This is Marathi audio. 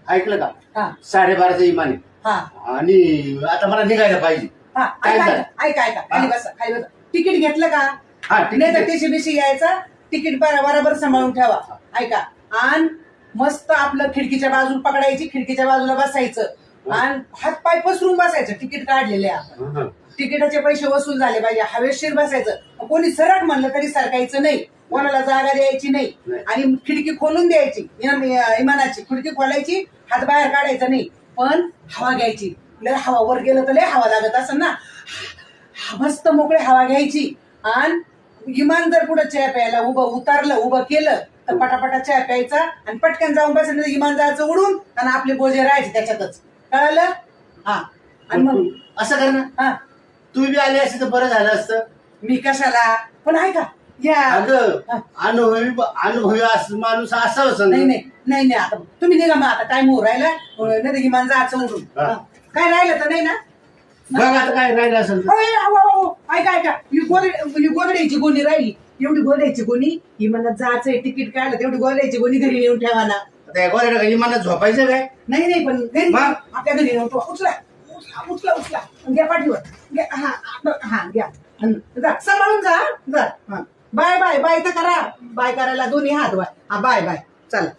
ऐकलं का? हा 12:30चा इमान आहे. हा आणि आता मला निघायला पाहिजे. हा काय ऐका झालं? ऐका ऐका खाली बसा खाली बसा. तिकीट घेतलं का? हा नाही तर ठीक टीसी बिशी यायचा. तिकीट बरोबर सांभाळून ठेवा. ऐका आणि मस्त आपलं खिडकीच्या बाजूला पकडायची, खिडकीच्या बाजूला बसायचं आणि हात पाय पसरून बसायचं. तिकीट काढलेले आपण, तिकिटाचे पैसे वसूल झाले पाहिजे. हवेशीर बसायचं. कोणी सरळ म्हणलं तरी सरकायचं नाही, कोणाला जागा द्यायची नाही आणि खिडकी खोलून द्यायची. इमानाची खिडकी खोलायची, हात बाहेर काढायचा नाही, पण हवा घ्यायची. लय हवा वर गेलं तर लय हवा लागत असं ना, मस्त मोकळे हवा घ्यायची. आणि इमान जर कुठं चहा प्यायला उभं केलं तर पटापटा चहा प्यायचा आणि पटकन जाऊन बसायचं. इमान जायचं उडून आणि आपले बोजे राहायचे त्याच्यातच. कळलं? हा. आणि मग असं कर ना, हा तू बी आली असती तर बरं झालं असतं. मी कशाला पण ऐका या अगं अनुभवी माणूस असावं. नाही नाही नाही नाही आता तुम्ही निघा मग. आता टाइम होऊ राहिला नाही तर इमान जायचं उडून. काय राहिलं तर नाही ना? बघ आता काय राहिलं असेल तर. अहो, अहो, अहो, ऐका ऐका ही गोदड्याची गोणी राहिली. एवढी गोदड्याची गोणी इमानात जायचंय, तिकीट काढलं तेवढी गोदड्याची गोणी घरी नेऊन ठेवा ना. त्या गोदड्या इमानात झोपायचं काय? नाही नाही पण घरी आपल्या घरी नेऊन ठेवा. उचला उचला उचला घ्या पाठीवर घ्या. हा घ्या जा सांभाळून जा. बाय बाय बाय तर करा. बाय करायला दोन्ही हात बाय. हा बाय बाय चला.